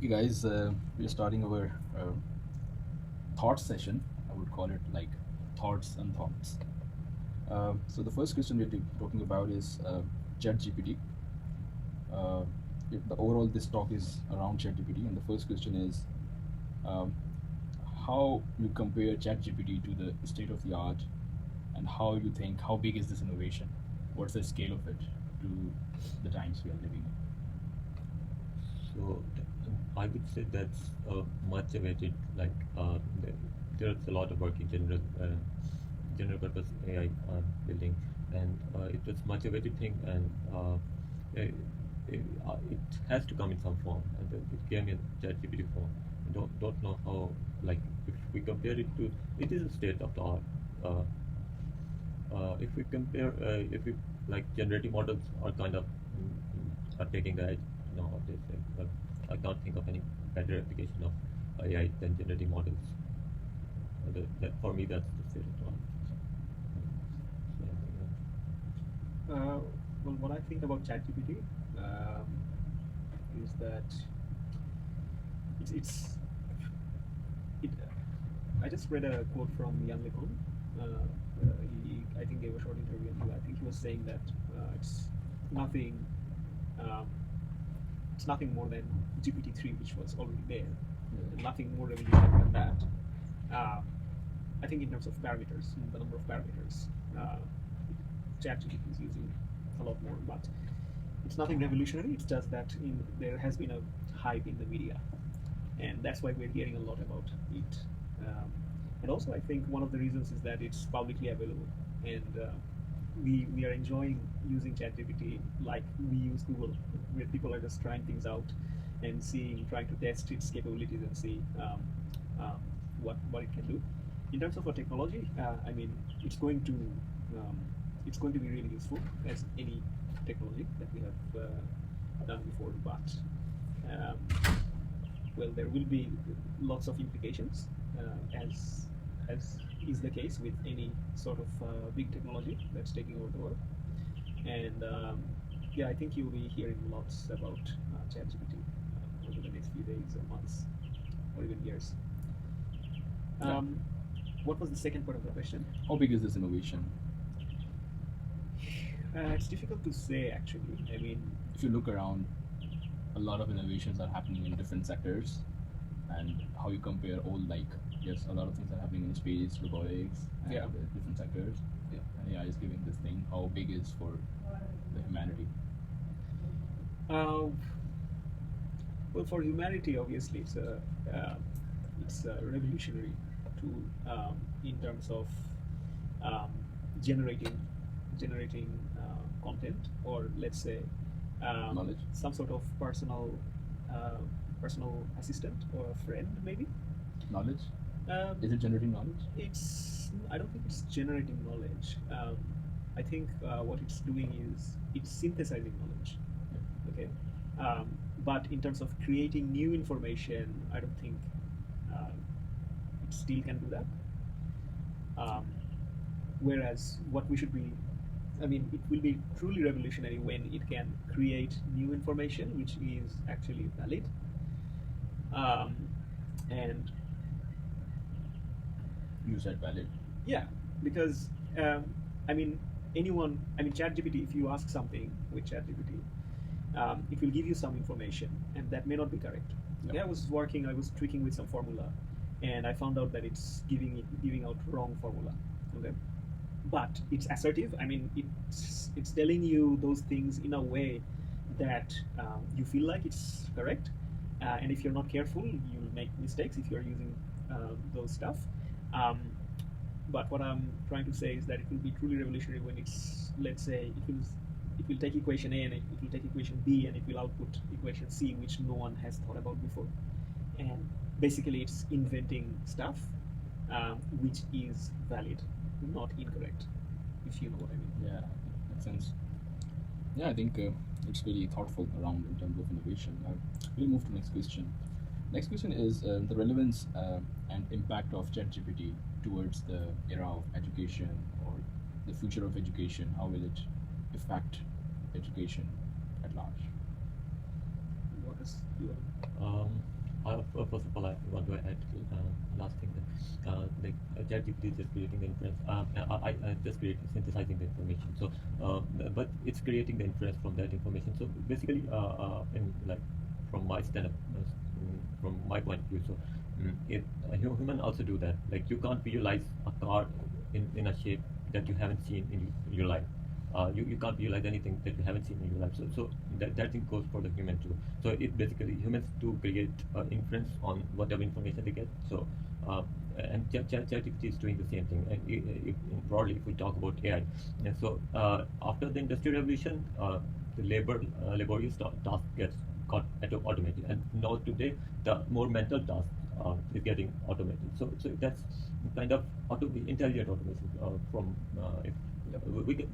Okay, guys, we're starting our thought session. I would call it like thoughts and thoughts. So the first question we're talking about is ChatGPT. Uh, the overall this talk is around ChatGPT, and the first question is um, how you compare ChatGPT to the state of the art, and how you think how big is this innovation? What's the scale of it to the times we are living in? So I would say that's much awaited. There's a lot of work in general purpose AI building, and it was much awaited thing, and it, it has to come in some form, and it came in ChatGPT form. I don't know how, like, if we compare it to, it is a state of the art. Uh, if we compare, if we like generative models are kind of are taking the edge nowadays. But I can't think of any better application of AI than generative models. For me, that's the state of the art. Uh, well, what I think about ChatGPT is that it's it. I just read a quote from Jan LeCun. I think gave a short interview, and I think he was saying that it's nothing. Um, it's nothing more than GPT-3, which was already there. And nothing more revolutionary than that. I think in terms of parameters, the number of parameters, ChatGPT is using a lot more, but it's nothing revolutionary. It's just that there has been a hype in the media, and that's why we're hearing a lot about it. And also, I think one of the reasons is that it's publicly available, and we are enjoying using ChatGPT like we use Google, where people are just trying things out and trying to test its capabilities and see what it can do. In terms of a technology, I mean, it's going to be really useful as any technology that we have done before. But well, there will be lots of implications, as is the case with any sort of big technology that's taking over the world. And yeah, I think you'll be hearing lots about ChatGPT over the next few days or months or even years. Yeah. What was the second part of the question? How big is this innovation? It's difficult to say, actually. I mean, If you look around, a lot of innovations are happening in different sectors, and how you compare all, like, yes, a lot of things are happening in space, robotics, and Yeah. different sectors. Yeah. And AI is giving this thing. How big is for the humanity? Well, for humanity, obviously, it's a revolutionary tool in terms of um, generating content, or let's say Knowledge. some sort of personal assistant or a friend, maybe. Knowledge. Um, Is it generating knowledge? I don't think it's generating knowledge. I think what it's doing is it's synthesizing knowledge. Okay, but in terms of creating new information, I don't think it still can do that. Whereas what we should be, I mean, it will be truly revolutionary when it can create new information which is actually valid. And You said valid. yeah, because I mean, ChatGPT, if you ask something with ChatGPT, it will give you some information, and that may not be correct. Yeah. Okay, I was tweaking with some formula, and I found out that it's giving out wrong formula. Okay, but it's assertive. I mean, it's telling you those things in a way that you feel like it's correct, and if you're not careful, you'll make mistakes if you're using those stuff. Um, but what I'm trying to say is that it will be truly revolutionary when let's say, it will take equation A and it will take equation B and it will output equation C, which no one has thought about before. And basically, it's inventing stuff which is valid, not incorrect, if you know what I mean. Yeah, makes sense. Yeah, I think it's really thoughtful around in terms of innovation. We'll move to next question. Next question is the relevance and impact of ChatGPT towards the era of education, or the future of education. How will it affect education at large? What is your Um, First of all, I want to add last thing that ChatGPT is just creating the inference. I just synthesizing the information. So, but it's creating the inference from that information. So basically, in like from my stand-up, from my point of view, so it human also do that. Like you can't visualize a car in a shape that you haven't seen in your life. You can't visualize anything that you haven't seen in your life. So that thing goes for the human too. So it basically humans do create inference on whatever information they get. So uh, and ChatGPT is doing the same thing. And broadly, if we talk about AI, and so after the industrial revolution, the laborious task gets got automated, and now today the more mental task is getting automated. So that's kind of intelligent automation from if Yep.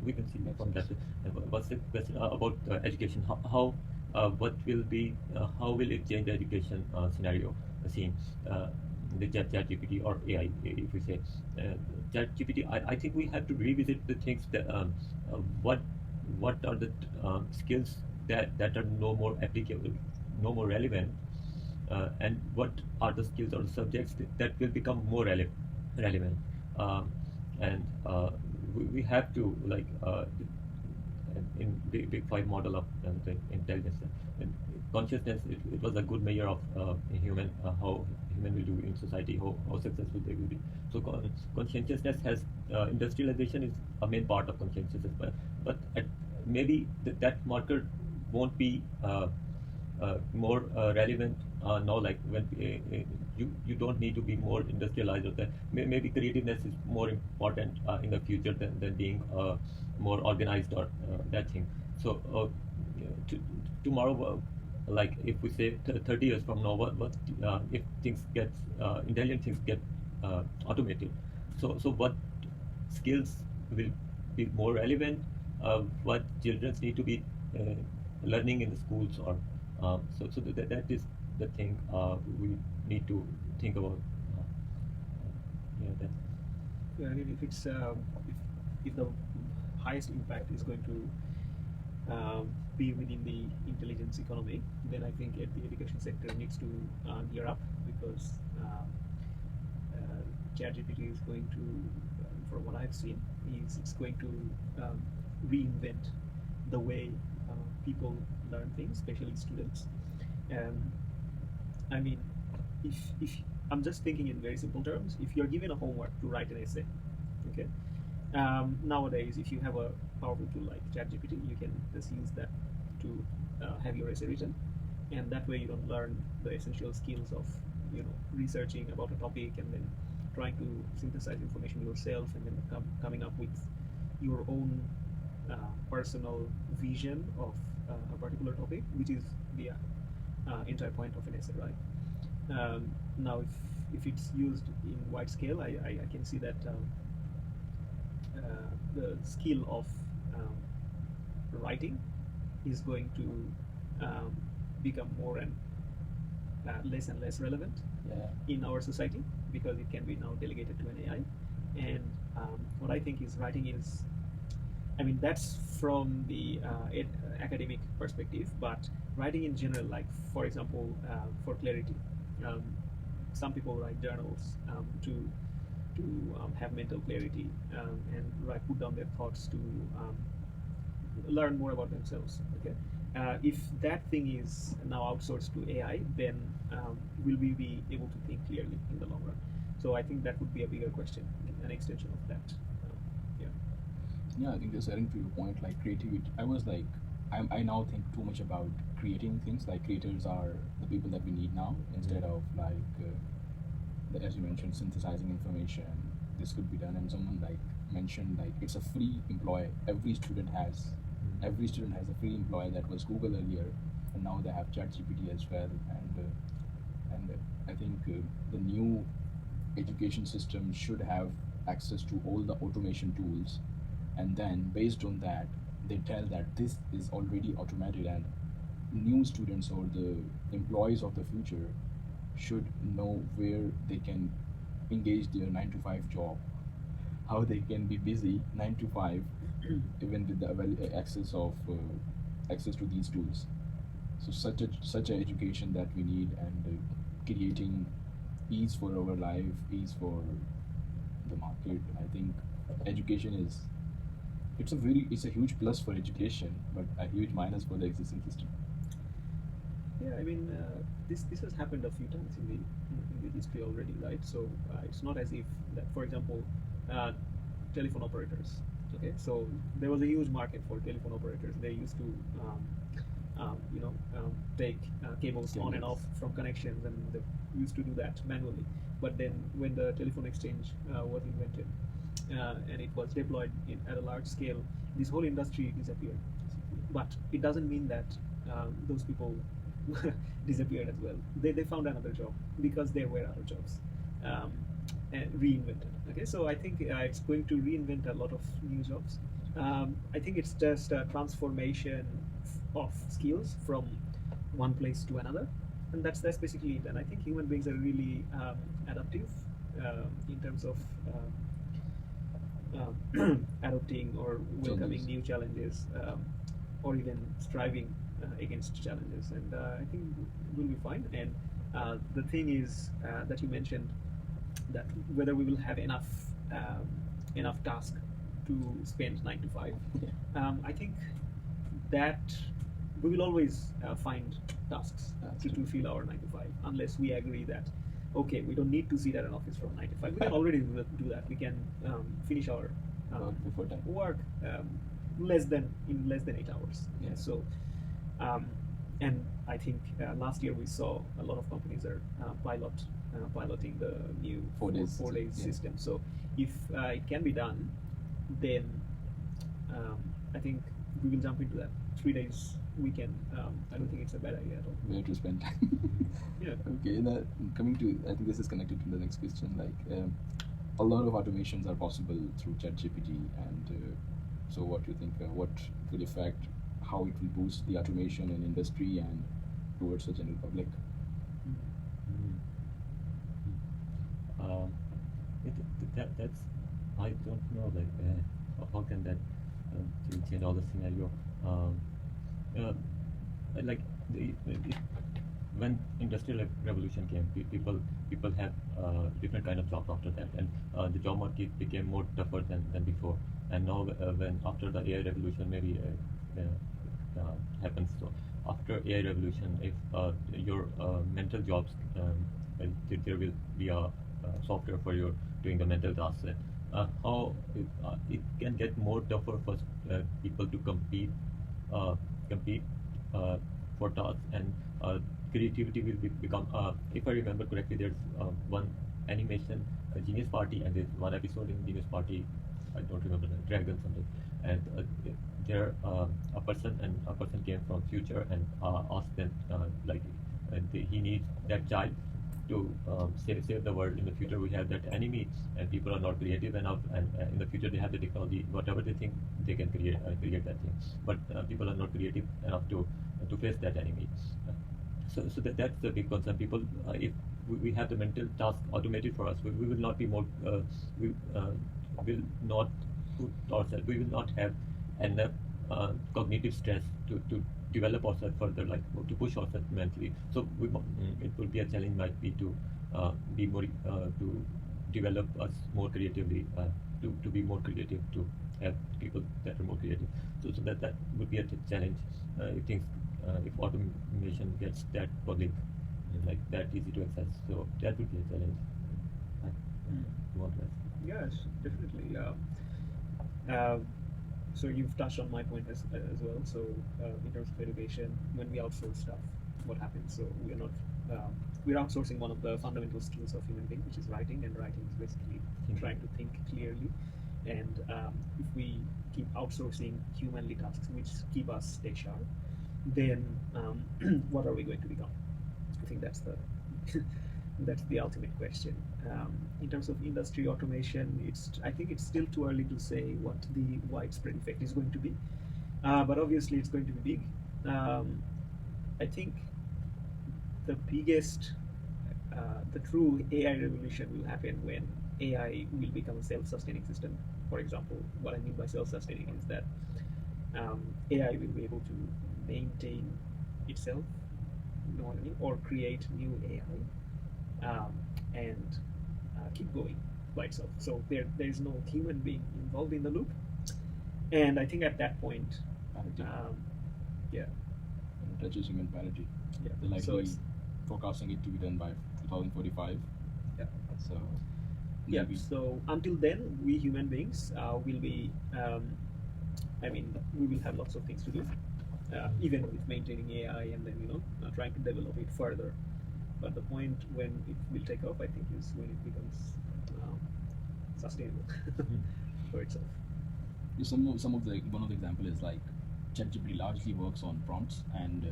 we can see Makes from that. sense. What's the question about education? What will be how will it change the education scenario scene? The ChatGPT or AI, if we say ChatGPT, I think we have to revisit the things that what are the skills that are no more applicable, no more relevant, and what are the skills or the subjects that will become more relevant. Um, and we have to in big five model of the intelligence and consciousness. It was a good measure of human how human will do in society, how successful they will be. So conscientiousness has industrialization is a main part of conscientiousness, but maybe that marker won't be more relevant now. Like when you don't need to be more industrialized, or that maybe creativeness is more important in the future than being more organized or that thing. So tomorrow, like if we say 30 years from now, what if things get intelligent things get automated? So what skills will be more relevant? What children need to be learning in the schools, or that is the thing we need to think about. Uh, yeah, that. Yeah, I mean, if it's if the highest impact is going to be within the intelligence economy, then I think the education sector needs to gear up, because ChatGPT is going to, from what I've seen, is it's going to reinvent the way people learn things, especially students. Um, I mean, if I'm just thinking in very simple terms, if you're given a homework to write an essay, okay, nowadays if you have a powerful tool like ChatGPT, you can just use that to have your essay written, and that way you don't learn the essential skills of researching about a topic and then trying to synthesize information yourself and then coming up with your own personal vision of a particular topic, which is the entire point of an essay, right? Now, if it's used in wide scale, I can see that the skill of um, writing is going to become more and less and less relevant Yeah. in our society, because it can be now delegated to an AI. And what I think is writing is, I mean, that's from the academic perspective, but writing in general, like for example, for clarity, um, some people write journals to have mental clarity, and put down their thoughts to um, learn more about themselves. Okay, if that thing is now outsourced to AI, then will we be able to think clearly in the long run? So I think that would be a bigger question, an extension of that. Yeah. Yeah, I think just adding to your point, like creativity, I was like, I now think too much about creating things. Like creators are the people that we need now, instead of like, as you mentioned, synthesizing information. This could be done, and someone like mentioned like it's a free employee. Every student has a free employee. That was Google earlier, and now they have ChatGPT as well. And I think the new education system should have access to all the automation tools, and then based on that they tell that this is already automated, and new students or the employees of the future should know where they can engage their 9 to 5 job, how they can be busy 9 to 5 even with the access to these tools. So such a education that we need, and creating ease for our life, ease for the market. I think education is it's a huge plus for education, but a huge minus for the existing system. Yeah, I mean, this has happened a few times in the history already, right? So it's not as if that, for example, uh, telephone operators. Okay, so there was a huge market for telephone operators. They used to, take cables on and off Cables. from connections, and they used to do that manually. But then, when the telephone exchange was invented and it was deployed at a large scale, this whole industry disappeared. But it doesn't mean that those people disappeared as well. They found another job because there were other jobs um, and reinvented. Okay, so I think it's going to reinvent a lot of new jobs. I think it's just a transformation of skills from one place to another, and that's basically it. And I think human beings are really adaptive in terms of adopting or welcoming Changes. new challenges, or even striving against challenges. And I think we'll be fine. And the thing is that you mentioned, that whether we will have enough task to spend 9 to 5. Yeah. I think that we will always find tasks That's to true. fill our 9 to 5, unless we agree that okay, we don't need to sit at an office from 9 to 5. We can already do that. We can finish our Work before time. work in less than 8 hours. Yeah. So um, and I think last year we saw a lot of companies are piloting the new 4 days. 4 days Yeah. system. So if it can be done, then I think we will jump into that. 3 days weekend. I don't think it's a bad idea at all. Where to spend time. Yeah. Okay, now coming to, I think this is connected to the next question. Like, a lot of automations are possible through ChatGPT, and so what do you think? What it will affect? How it will boost the automation in industry and towards the general public? Mm. Um, that's I don't know like how can that change all the scenario. Uh, like when industrial revolution came, people have different kind of jobs after that, and the job market became more tougher than before. And now when after the AI revolution maybe happens, so after AI revolution, if your mental jobs, there will be a software for your doing the mental tasks. How it can get more tougher for people to compete uh, for tasks, and creativity will become. If I remember correctly, there's one animation, Genius Party, and there's one episode in Genius Party. I don't remember the Dragon something, and there a person came from future and asked them like he needs that child to save the world. In the future, we have that enemy, and people are not creative enough. And in the future, they have the technology, whatever they think they can create that thing. But people are not creative enough to face that enemy. So that's the big concern. People, if we have the mental task automated for us, we will not be more. We will not put ourselves. We will not have enough cognitive stress to develop ourselves further, like to push ourselves mentally. So it will be a challenge, might be to be more to develop us more creatively, to be more creative, to have people that are more creative. So that would be a challenge if things if automation gets that public, like that easy to access. So that would be a challenge. You want to ask? Yes, definitely. So you've touched on my point as well. So in terms of education, when we outsource stuff, what happens? So we're not we're outsourcing one of the fundamental skills of human being, which is writing, and writing is basically trying to think clearly. And if we keep outsourcing humanly tasks, which keep us stay sharp, then what are we going to become? I think that's the that's the ultimate question. In terms of industry automation, I think it's still too early to say what the widespread effect is going to be, but obviously it's going to be big. I think the biggest, the true AI revolution will happen when AI will become a self-sustaining system. For example, what I mean by self-sustaining is that AI will be able to maintain itself, you know what I mean, or create new AI. and keep going by itself. So there is no human being involved in the loop. And I think at that point, Parity. yeah, It touches human parity. yeah. They're So likely it's forecasting it to be done by 2045. yeah. So Yeah. maybe So until then, we human beings will be. I mean, we will have lots of things to do, even with maintaining AI and then trying to develop it further. But the point when it will take off, I think, is when it becomes sustainable for itself. some of the one of the example is like ChatGPT largely works on prompts, and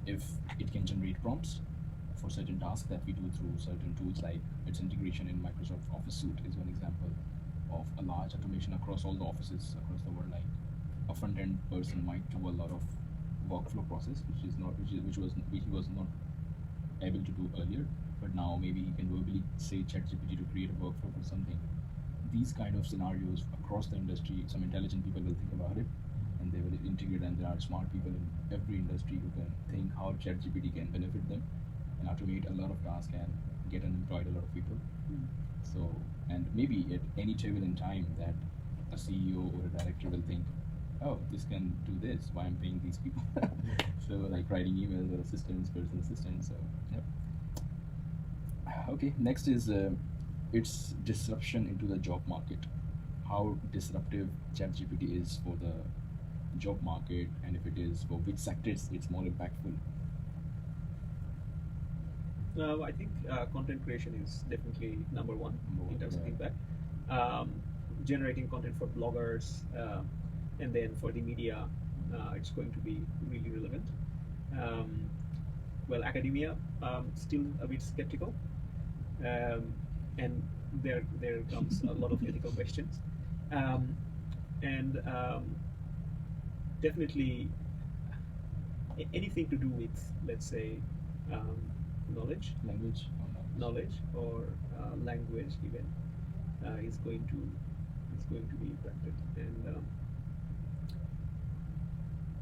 if it can generate prompts for certain tasks that we do through certain tools, like its integration in Microsoft Office Suite is one example of a large automation across all the offices across the world. Like a front end person might do a lot of workflow process, which he was not able to do earlier, but now maybe he can verbally say ChatGPT to create a workflow for something. These kind of scenarios across the industry, some intelligent people will think about it and they will integrate, and there are smart people in every industry who can think how ChatGPT can benefit them and automate a lot of tasks and get unemployed a lot of people. So, and maybe at any table in time that a CEO or a director will think, oh, this can do this, why I'm paying these people. So like writing emails or assistants, personal assistants. So yep. Okay, next is its disruption into the job market. How disruptive ChatGPT is for the job market, and if it is for which sectors it's more impactful. I think content creation is definitely number one in terms of Yeah. impact. Um, Generating content for bloggers, and then for the media, it's going to be really relevant. Um, well, academia, still a bit skeptical, and there comes a lot of ethical questions, um, and definitely anything to do with, let's say, um, knowledge Language or not? knowledge or language even is going to be impacted.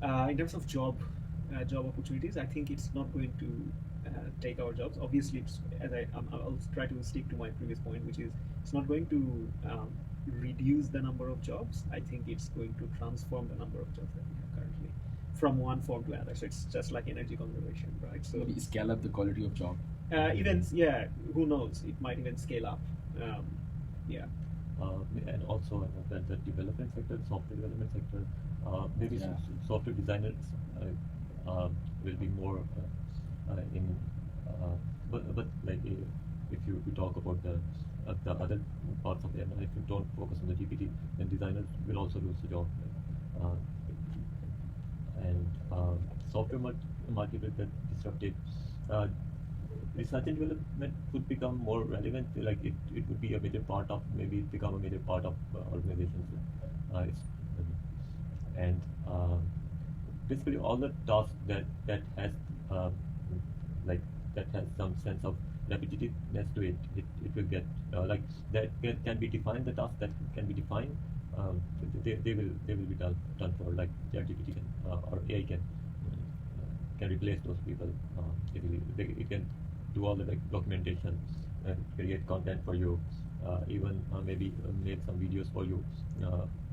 And in terms of job opportunities, I think it's not going to take our jobs. Obviously, I'll try to stick to my previous point, which is it's not going to reduce the number of jobs. I think it's going to transform the number of jobs that we have currently from one form to another. So it's just like energy conservation, right? So Maybe scale up the quality of job. even yeah, who knows? It might even scale up. Yeah. And also the development sector, software development sector, maybe Yeah. software designers will be more in, but like if you talk about the other parts of AI, if you don't focus on the GPT, then designers will also lose the job. Uh, and software market will get disrupted. Uh, Research and development could become more relevant. Like it would be a major part of, maybe it become a major part of organizations. It's, and basically all the tasks that has uh, like that has some sense of repetitiveness to it will get like that can be defined. The tasks that can be defined, they will be done for, like ChatGPT can or AI can replace those people easily. It can do all the like documentation and create content for you, even maybe make some videos for you,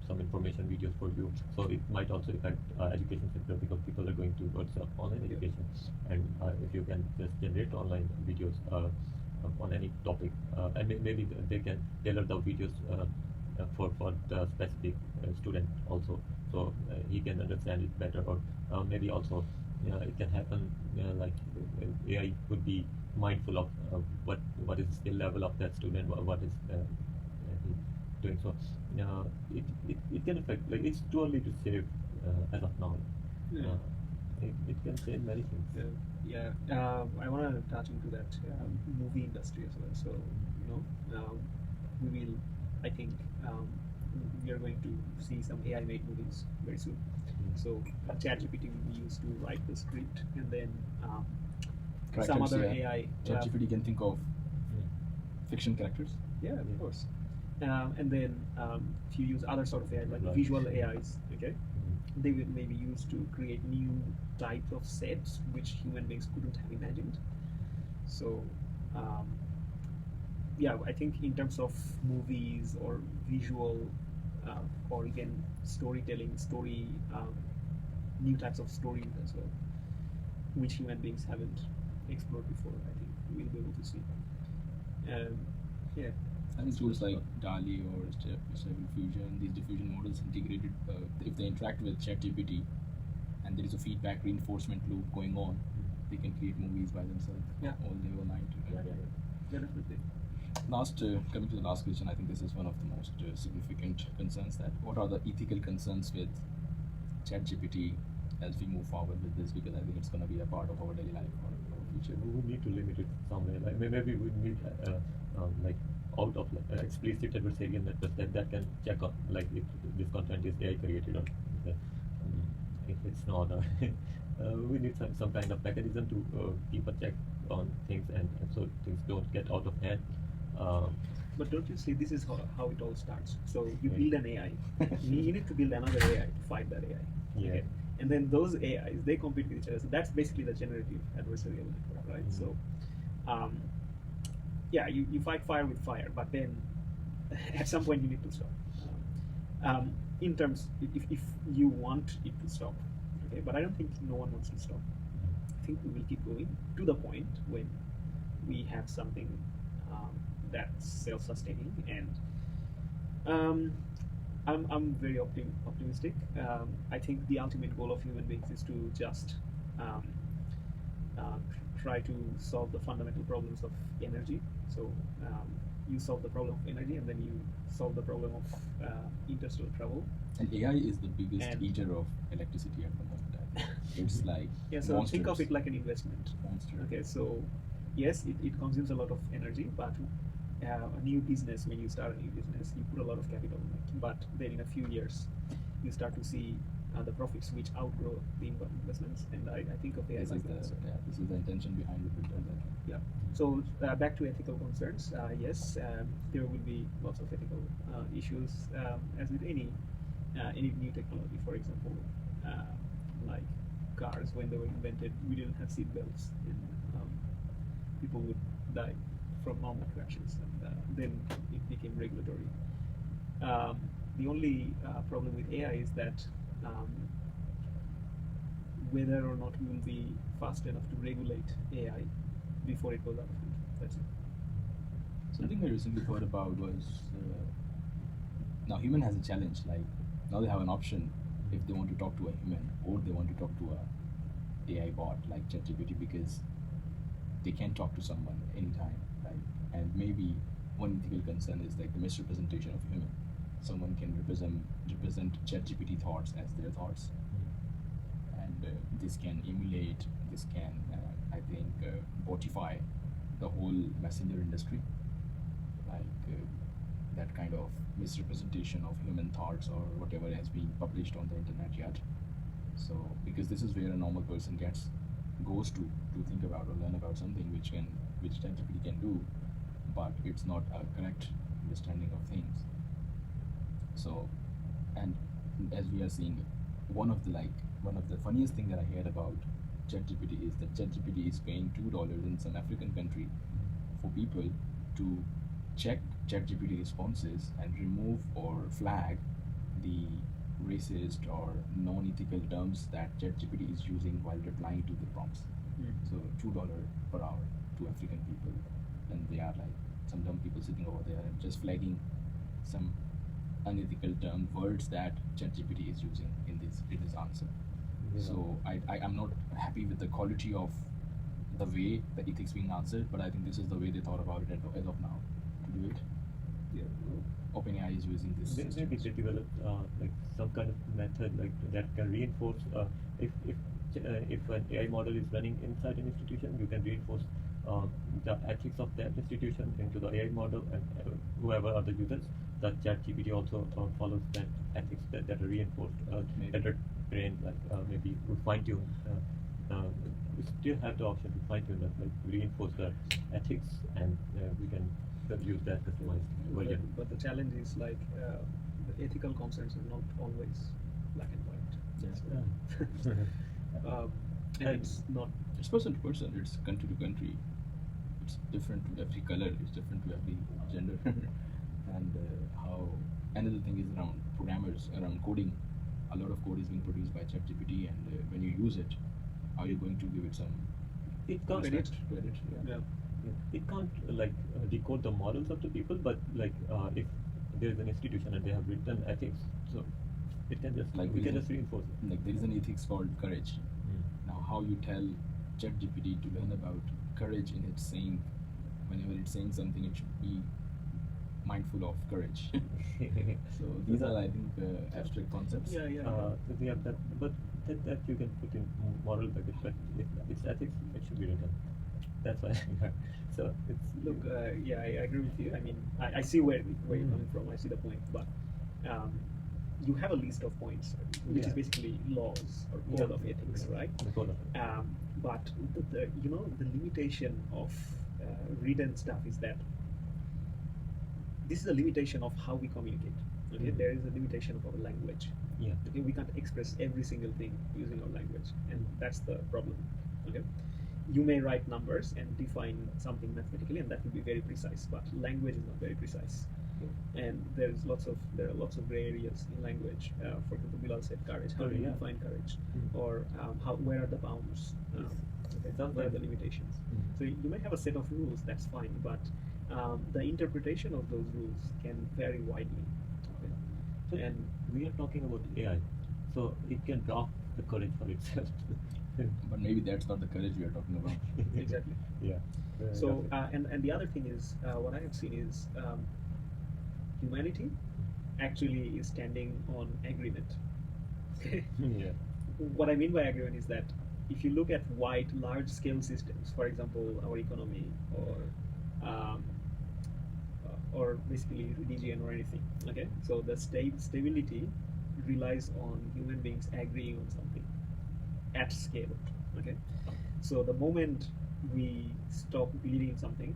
some information videos for you. So it might also affect education sector, because people are going towards online education, and if you can just generate online videos on any topic, and maybe they can tailor the videos for the specific student also, so he can understand it better, or maybe also it can happen like AI could be mindful of what is the skill level of that student, what is he doing. So it can affect, like it's too early to say as of now. Yeah. It can change many things. Yeah, I want to touch into that movie industry as well. So we will, I think, we are going to see some AI-made movies very soon. So ChatGPT will be used to write the script, and then some Characters, other yeah. AI. ChatGPT can think of fiction characters. Yeah, of Yeah. course. And then if you use other sort of AI, like Right. visual AIs, okay, they will maybe use to create new types of sets which human beings couldn't have imagined. So um, yeah, I think in terms of movies or visual or even storytelling, new types of stories as well, which human beings haven't explored before. I think we'll be able to see. Yeah. I think tools like DALI or Stable Diffusion, these diffusion models integrated, if they interact with ChatGPT and there is a feedback reinforcement loop going on, they can create movies by themselves all day or night. Yeah, definitely. Coming to the last question, I think this is one of the most significant concerns. That what are the ethical concerns with ChatGPT as we move forward with this? Because I think it's going to be a part of our daily life or our future. We would need to limit it somewhere. Like maybe we need like out of like, explicit adversarial methods that can check on like if this content is AI created or if it's not. We need some kind of mechanism to keep a check on things and so things don't get out of hand. But don't you see, this is how it all starts. So you Yeah. build an AI. You need to build another AI to fight that AI. Yeah. Okay? And then those AIs, they compete with each other. So that's basically the generative adversarial network, right? Mhm. So, yeah, you fight fire with fire, but then at some point you need to stop. In terms, if you want it to stop, okay, but I don't think no one wants to stop. I think we will keep going to the point when we have something that's self-sustaining, and I'm very optimistic. I think the ultimate goal of human beings is to just um, try to solve the fundamental problems of energy. So you solve the problem of energy, and then you solve the problem of interstellar travel. And AI is the biggest And- eater of electricity at the moment. I think. It's like Yeah, so monsters. think of it like an investment. Monster. Okay, so yes, it consumes a lot of energy, but a new business, when you start a new business, you put a lot of capital in it. But then in a few years, you start to see the profits which outgrow the investments. And I think of AI This like is that. So, this is the intention behind the filter. yeah. So back to ethical concerns. Yes, there will be lots of ethical issues, as with any new technology. For example, like cars, when they were invented, we didn't have seat belts, and people would die from normal crashes, and then it became regulatory. The only problem with AI is that whether or not we will be fast enough to regulate AI before it goes out of control. That's it. Something I recently thought about was now human has a challenge. Like now they have an option if they want to talk to a human or they want to talk to a AI bot like ChatGPT, because they can talk to someone anytime, right? And maybe one ethical concern is like the misrepresentation of human. Someone can represent ChatGPT thoughts as their thoughts, and this can emulate. This can, I think, botify the whole messenger industry, like that kind of misrepresentation of human thoughts or whatever has been published on the internet yet. So because this is where a normal person goes to think about or learn about something which ChatGPT can do, but it's not a correct understanding of things. So, and as we are seeing, one of the funniest thing that I heard about ChatGPT is that ChatGPT is paying $2 in some African country for people to check ChatGPT responses and remove or flag the racist or non-ethical terms that ChatGPT is using while replying to the prompts. So $2 per hour to African people, and they are like some dumb people sitting over there and just flagging some unethical term words that ChatGPT is using in this answer. Yeah. So I'm not happy with the quality of the way the ethics being answered, but I think this is the way they thought about it as of now to do it. Yeah. OpenAI is using this system. Maybe they develop like some kind of method like that can reinforce if an AI model is running inside an institution, you can reinforce the ethics of that institution into the AI model, and whoever are the users, the ChatGPT also follows that ethics that are reinforced, that are trained, like maybe we fine tune. We still have the option to fine tune that, like reinforce the ethics, and we can use that customized version. But the challenge is like the ethical concerns are not always black and white. Yeah. And it's not. It's person to person. It's country to country. It's different to every color, it's different to every gender, and how another thing is around programmers, around coding. A lot of code is being produced by ChatGPT, and when you use it, are you going to give it some It can't respect, credit? Yeah. it can't decode the morals of the people, but if there is an institution and they have written ethics, so it can just Like we there can is just reinforce it. like there is an ethics called courage. Now, how you tell ChatGPT to learn about courage in its saying, whenever it's saying something, it should be mindful of courage. So these are, I think, abstract concepts. Yeah, but that you can put in moral package, but if it's ethics, it should be written. That's why. So it's Look, yeah, I agree with you. I mean, I see where you're coming from. I see the point, but you have a list of points, which is Yeah. basically laws or code of ethics, right? The code of it. But the limitation of written stuff is that this is a limitation of how we communicate. Okay, Mhm. there is a limitation of our language. Yeah. Okay, we can't express every single thing using our language, and that's the problem. Okay, you may write numbers and define something mathematically, and that will be very precise, but language is not very precise. And there are lots of gray areas in language. For example, Bilal said courage. How do you Yeah. define courage? Mhm. Or where are the bounds? Okay, where are the limitations? Mhm. So you may have a set of rules, that's fine, but the interpretation of those rules can vary widely. Okay? So And we are talking about AI, so it can draft the courage for itself. But maybe that's not the courage we are talking about. exactly. Yeah. So and the other thing is what I have seen is humanity actually is standing on agreement. Okay? yeah. What I mean by agreement is that if you look at wide, large-scale systems, for example, our economy um, or basically religion or anything, okay? So the stability relies on human beings agreeing on something at scale, okay? So the moment we stop believing in something,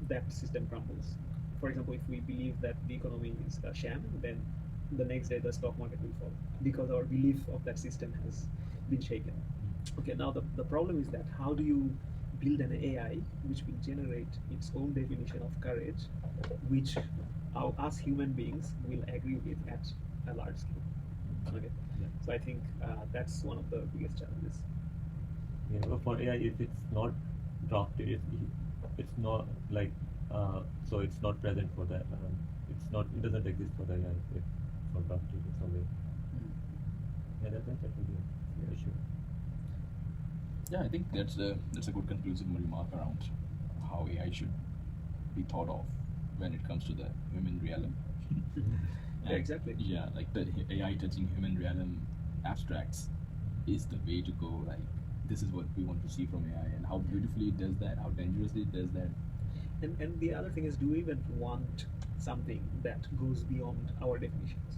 that system crumbles. For example, if we believe that the economy is a sham, then the next day the stock market will fall because our belief of that system has been shaken. Okay, now the problem is that how do you build an AI which will generate its own definition of courage, which us human beings will agree with at a large scale? Okay, Yeah. so I think that's one of the biggest challenges. Yeah, but for AI, if it's not drafted, it's not so it's not present for that. It doesn't exist for the AI if it's not drafted in some way. Yeah, that will be an issue. Yeah, I think that's a good conclusive remark around how AI should be thought of when it comes to the human realm. Yeah, exactly. Yeah, like the AI touching human realm abstracts is the way to go. Like this is what we want to see from AI, and how beautifully it does that, how dangerously it does that. And the other thing is, do we even want something that goes beyond our definitions?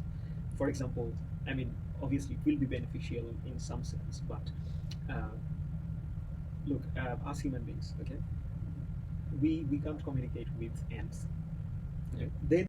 For example, I mean, obviously, it will be beneficial in some sense, but uh, look, us human beings, okay, we can't communicate with ants. Okay, they